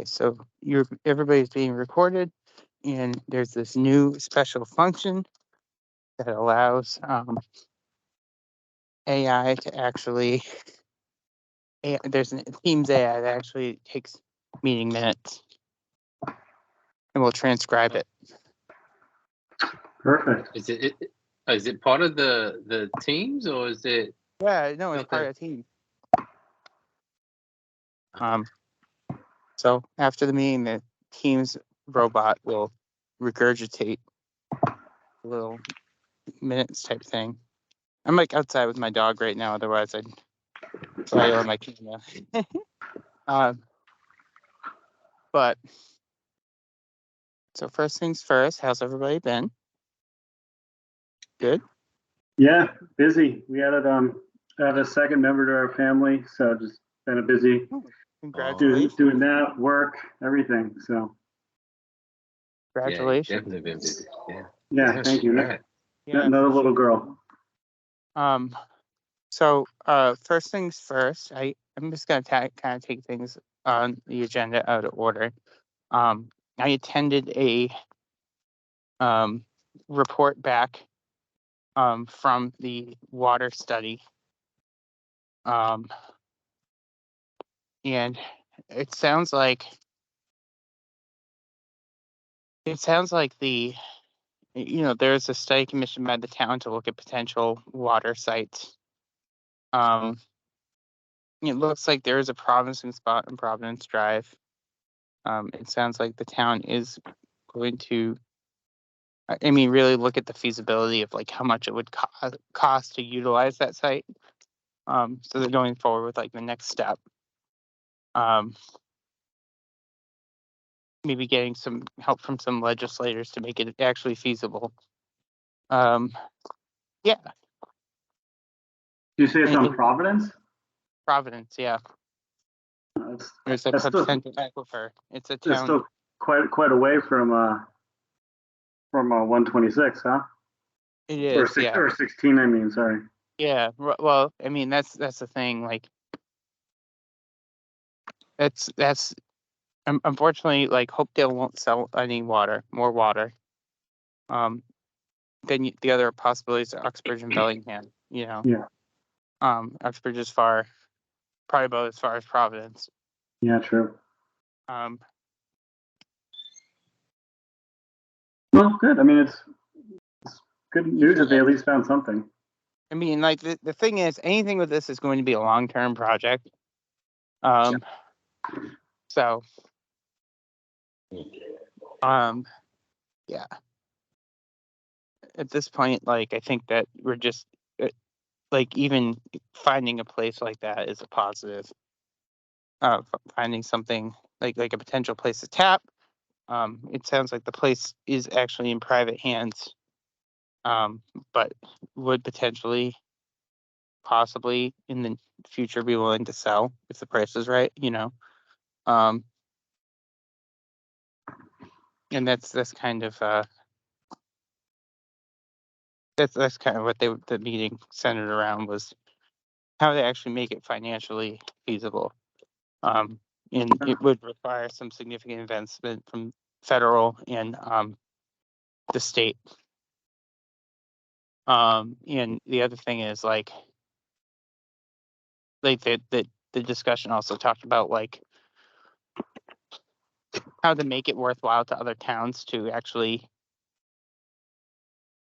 Okay, so everybody's being recorded, and there's this new special function that allows AI to actually. There's a Teams AI that actually takes meeting minutes, and will transcribe it. Perfect. Is it part of the Teams, or is it? Yeah, no, it's part of Teams. So after the meeting, the Teams robot will regurgitate little minutes type thing. I'm like outside with my dog right now, otherwise I'd play on my camera. But so first things first, how's everybody been? Good? Yeah, busy. We added a second member to our family, so just been a busy Congratulations. doing that, work, everything. So Congratulations. Yeah, definitely been busy. yeah, thank you. Right. Yeah, Another for little sure. girl. So first things first, I'm just gonna kind of take things on the agenda out of order. I attended a report back from the water study, and it sounds like there's a study commissioned by the town to look at potential water sites. It looks like there is a promising spot on Providence Drive. It sounds like the town is going to, really look at the feasibility of like how much it would cost to utilize that site. So they're going forward with like the next step. Maybe getting some help from some legislators to make it actually feasible. Yeah. You say it's on Providence? Providence, yeah. There's a That's potential aquifer. It's a It's town. still quite away from 126, huh? It is, yeah. Or 16. I mean, sorry. Yeah. Well, that's the thing. Like, that's unfortunately, like, Hopedale won't sell any more water. Then the other possibilities are Uxbridge and Bellingham. Yeah. Uxbridge is probably about as far as Providence. Yeah, true. Well, good. I mean, it's good news that they at least found something. Like the thing is, anything with this is going to be a long-term project. So, yeah. At this point, like, I think that we're just like, even finding a place like that is a positive. Finding something like a potential place to tap. It sounds like the place is actually in private hands, but would potentially, possibly in the future, be willing to sell if the price is right. And that's kind of that's kind of what the meeting centered around, was how to actually make it financially feasible. And it would require some significant investment from federal and the state. And the other thing is like the discussion also talked about like how to make it worthwhile to other towns to actually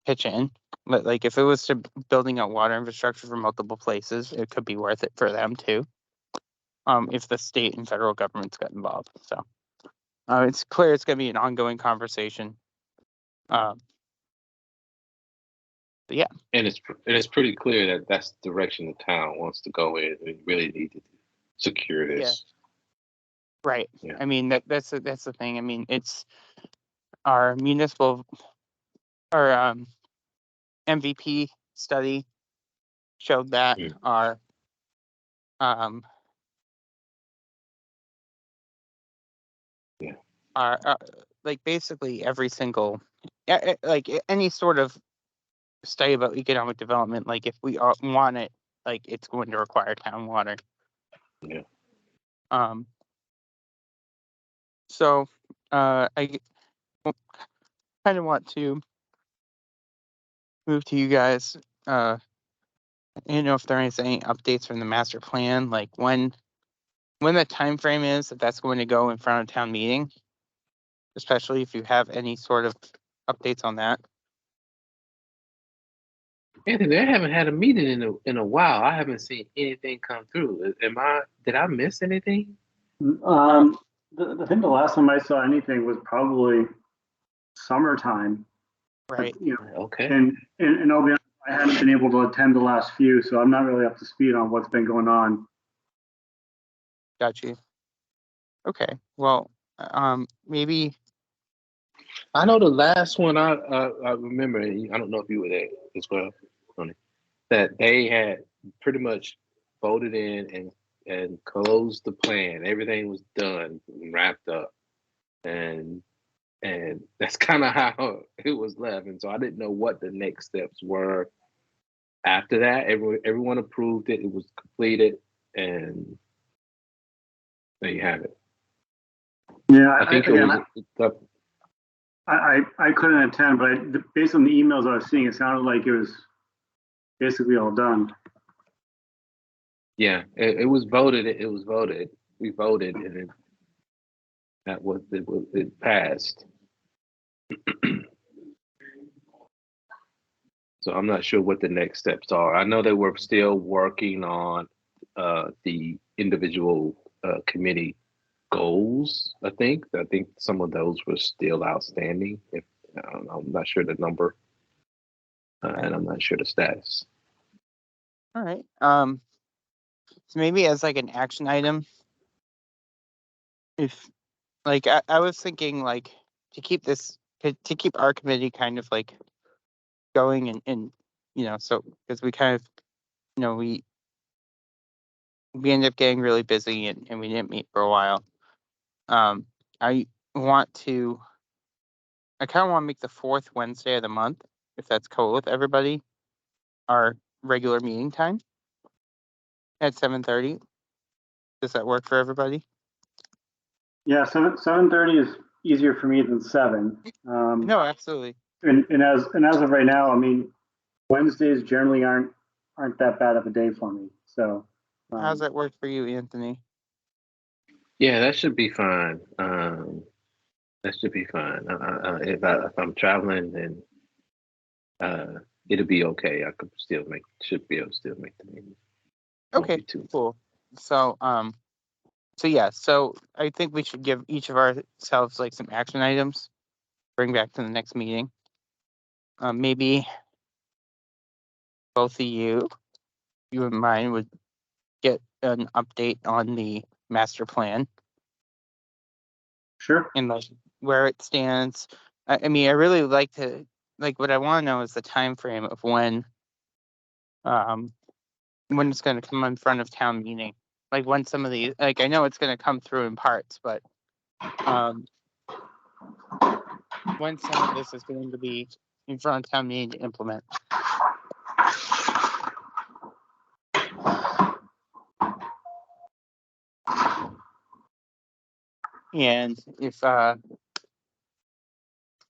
pitch in. But like, if it was to building out water infrastructure for multiple places, it could be worth it for them too. If the state and federal governments got involved. So it's clear it's going to be an ongoing conversation. But yeah. And it's pretty clear that that's the direction the town wants to go in. We really need to secure this. Yeah. Right. Yeah. That's the thing. It's our municipal, our MVP study showed that our like basically every single like any sort of study about economic development, like if we want it, like it's going to require town water. Yeah. So, I kind of want to move to you guys. You know, if there is any updates from the master plan, like when the time frame is that that's going to go in front of town meeting, especially if you have any sort of updates on that. Anthony, I haven't had a meeting in a while. I haven't seen anything come through. Did I miss anything? I think the last time I saw anything was probably summertime. Right. You know, Okay. and I'll be honest, I hadn't been able to attend the last few, so I'm not really up to speed on what's been going on. Got you. Okay. Well, maybe. I know the last one I remember. I don't know if you were there as well, Tony. That they had pretty much voted in and closed the plan. Everything was done and wrapped up, and that's kind of how it was left. And so I didn't know what the next steps were after that. Everyone approved it. It was completed, and there you have it. Yeah, I think it was. I couldn't attend, but based on the emails I was seeing, it sounded like it was basically all done. Yeah, it was voted. It was voted. We voted, and it passed. So I'm not sure what the next steps are. I know they were still working on the individual committee goals. I think some of those were still outstanding. If I'm not sure the number, and I'm not sure the status. All right. So maybe as like an action item, if like I was thinking like to keep our committee kind of like going and you know, so because we kind of, you know, we ended up getting really busy and we didn't meet for a while. I kind of want to make the fourth Wednesday of the month, if that's cool with everybody, our regular meeting time at 7:30. Does that work for everybody? Yeah, 7:30 is easier for me than 7. No, absolutely. And as of right now, I mean, Wednesdays generally aren't that bad of a day for me. So How's that work for you, Anthony? Yeah, that should be fine. That should be fine. If I'm traveling, then it'll be okay. I should be able to still make the meeting. Okay, cool. So yeah, so I think we should give each of ourselves like some action items, bring back to the next meeting. Maybe both of you and mine would get an update on the master plan. Sure. And like where it stands. I mean, I really like to what I want to know is the time frame of when it's going to come in front of town meeting. Like when some of these, like I know it's going to come through in parts, but when some of this is going to be in front of town meeting to implement. And if that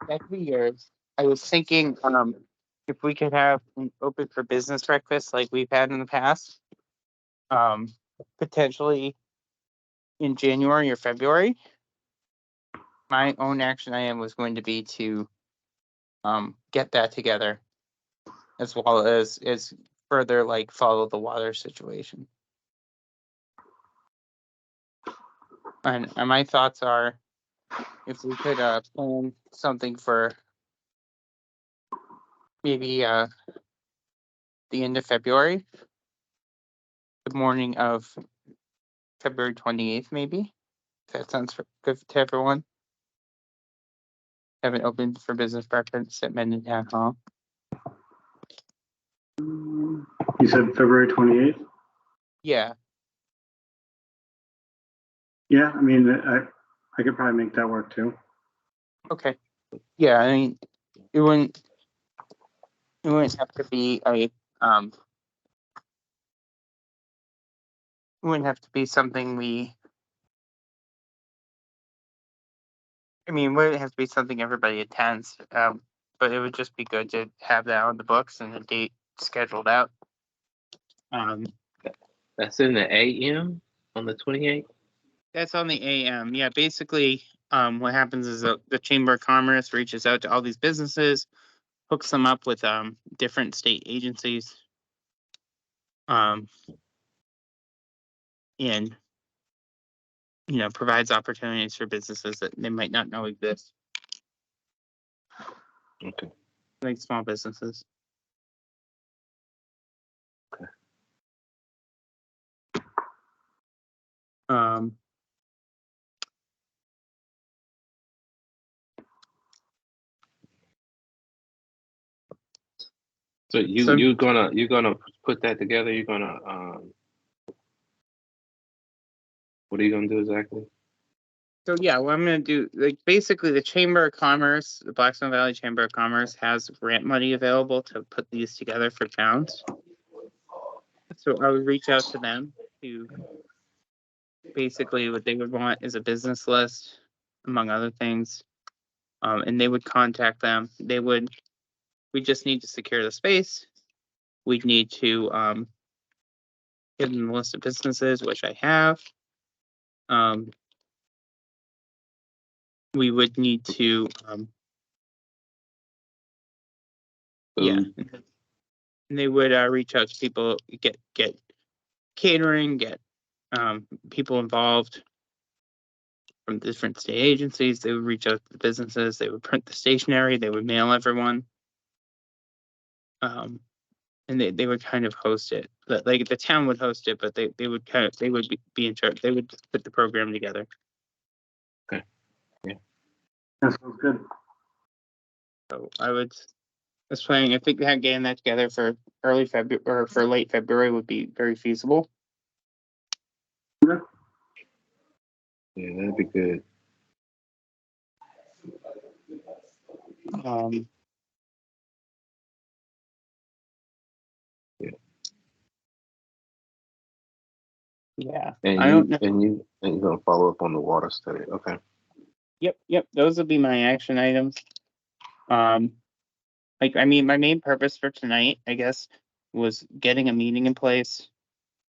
could be yours, I was thinking if we could have an open for business breakfast like we've had in the past, potentially in January or February. My own action item was going to be to get that together, as well as further like follow the water situation. And my thoughts are, if we could plan something for maybe the end of February, the morning of February 28th, maybe. If that sounds good to everyone. Have it open for business breakfast at Mendon Town Hall. You said February 28th? Yeah. Yeah, I mean, I could probably make that work too. Okay. Yeah, I mean, it wouldn't have to be it wouldn't have to be something we I mean, wouldn't have to be something everybody attends, but it would just be good to have that on the books and a date scheduled out. That's in the AM on the 28th. That's on the AM. Yeah, basically, what happens is the Chamber of Commerce reaches out to all these businesses, hooks them up with different state agencies, and provides opportunities for businesses that they might not know exist, Okay. like small businesses. Okay. So you're gonna put that together. You're gonna what are you gonna do exactly? So yeah, what I'm gonna do, like basically the Chamber of Commerce, the Blackstone Valley Chamber of Commerce has grant money available to put these together for towns. So I would reach out to them to basically what they would want is a business list, among other things. And they would contact them. We just need to secure the space. We'd need to give them a list of businesses, which I have. We would need to yeah. And they would reach out to people, get catering, get people involved from different state agencies. They would reach out to the businesses. They would print the stationery. They would mail everyone. And they would kind of host it. But, like the town would host it, but they would be in charge. They would put the program together. Okay. Yeah. That sounds good. So I was planning. I think that getting that together for early February or for late February would be very feasible. Yeah. Yeah, that'd be good. Yeah. And I don't know. you're gonna follow up on the water study. Okay. Yep. Those will be my action items. My main purpose for tonight, I guess, was getting a meeting in place,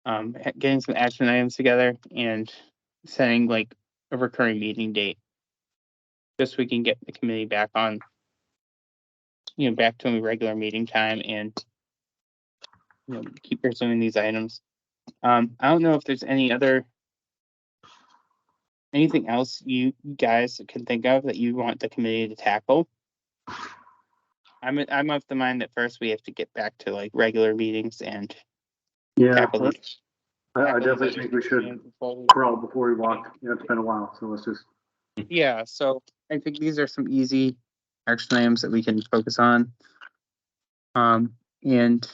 getting some action items together, and setting like a recurring meeting date, just so we can get the committee back on, back to a regular meeting time and keep pursuing these items. I don't know if there's anything else you guys can think of that you want the committee to tackle. I'm of the mind that first we have to get back to like regular meetings and tackle these. I definitely think we should crawl before we walk. It's been a while, so let's just. Yeah, so I think these are some easy action items that we can focus on. And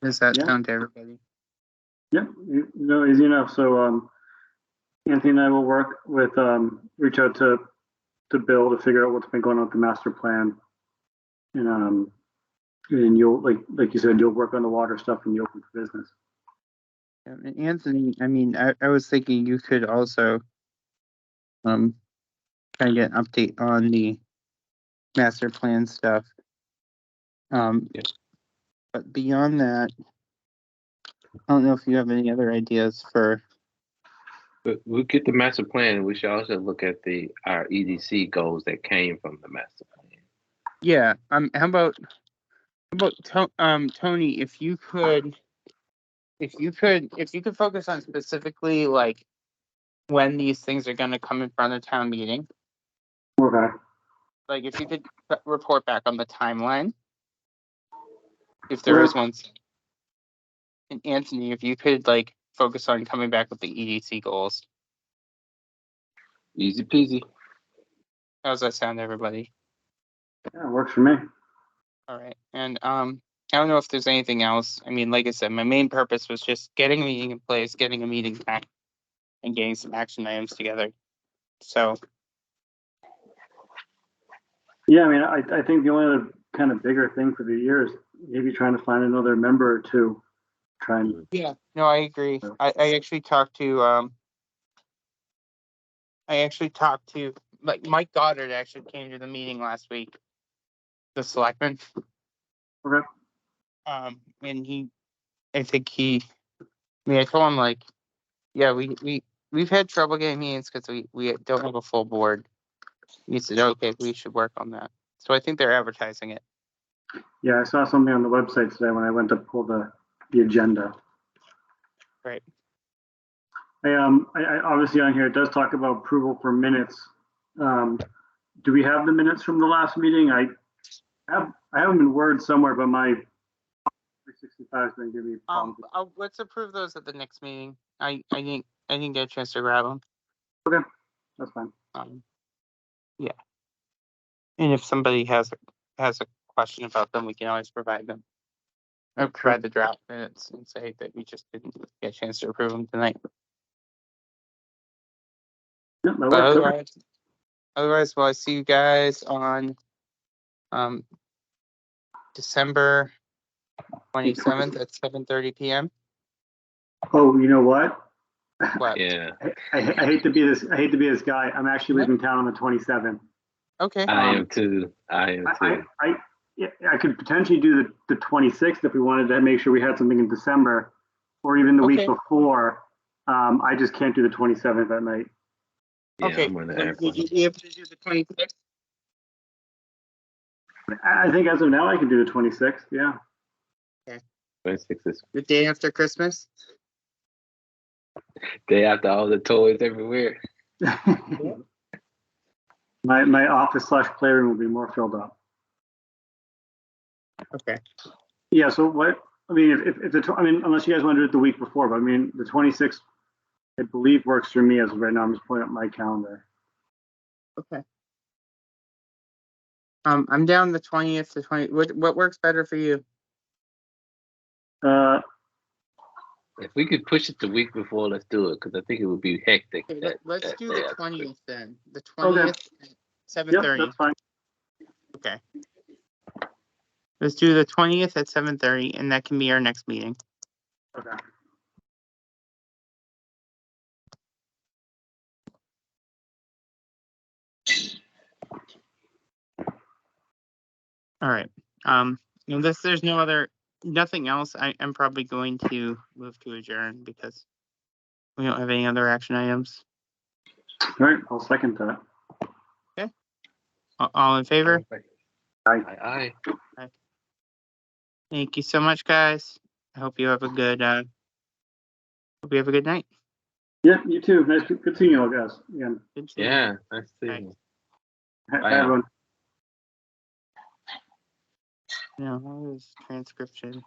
does that sound to everybody? Yeah, easy enough. So Anthony and I will work with reach out to Bill to figure out what's been going on with the master plan, and you'll like you said, you'll work on the water stuff and you open for business. And Anthony, I was thinking you could also kind of get an update on the master plan stuff. But beyond that, I don't know if you have any other ideas for. But we'll get the master plan, and we should also look at our EDC goals that came from the master plan. Yeah. How about Tony? If you could focus on specifically like when these things are going to come in front of town meeting. Okay. Like if you could report back on the timeline, if there is one. And Anthony, if you could like focus on coming back with the EDC goals. Easy peasy. How's that sound, everybody? Yeah, it works for me. All right. And I don't know if there's anything else. Like I said, my main purpose was just getting a meeting in place, getting a meeting back, and getting some action items together. So. Yeah, I think the only other kind of bigger thing for the year is maybe trying to find another member to try and. Yeah, no, I agree. I actually talked to I actually talked to, like, Mike Goddard actually came to the meeting last week. The selectman. Okay. And I told him, like, yeah, we've had trouble getting meetings because we don't have a full board. He said, okay, we should work on that. So I think they're advertising it. Yeah, I saw something on the website today when I went to pull the agenda. Right. I obviously on here it does talk about approval for minutes. Do we have the minutes from the last meeting? I have them in Word somewhere, but my 365 is going to give me problems. Let's approve those at the next meeting. I didn't get a chance to grab them. Okay, that's fine. Yeah. And if somebody has a question about them, we can always provide them. Or provide the draft minutes and say that we just didn't get a chance to approve them tonight. Yeah, that But works. otherwise, well, I see you guys on December 27th at 7:30 p.m. Oh, you know what? What? Yeah. I hate to be this guy. I'm actually leaving town on the 27th. Okay. I am too. I could potentially do the 26th if we wanted to make sure we had something in December, or even the week Okay. before. I just can't do the 27th that night. Yeah, Okay. I'm on the Would airplane. you be able to do the 26th? I think as of now I can do the 26th. Yeah. 26 is The day after Christmas? day after all the toys everywhere. My office / playroom will be more filled up. Okay. Yeah. So what? I mean, unless you guys want to do it the week before, but I mean, the 26th, I believe works for me as of right now. I'm just pulling up my calendar. Okay. I'm down the 20th to 20. What works better for you? If we could push it the week before, let's do it because I think it would be hectic. Okay, let's do the 20th then. The 20th Okay. at 7:30. Yep, that's fine. Okay. Let's do the 20th at 7:30, and that can be our next meeting. Okay. All right. There's nothing else. I'm probably going to move to adjourn because we don't have any other action items. All right, I'll second that. All in favor? Aye. Thank you so much, guys. I hope you have a good night. Yeah, you too. Good seeing you all, guys. Again. Good seeing you. Yeah, nice to see Bye. you. Bye, everyone. Yeah, what is transcription?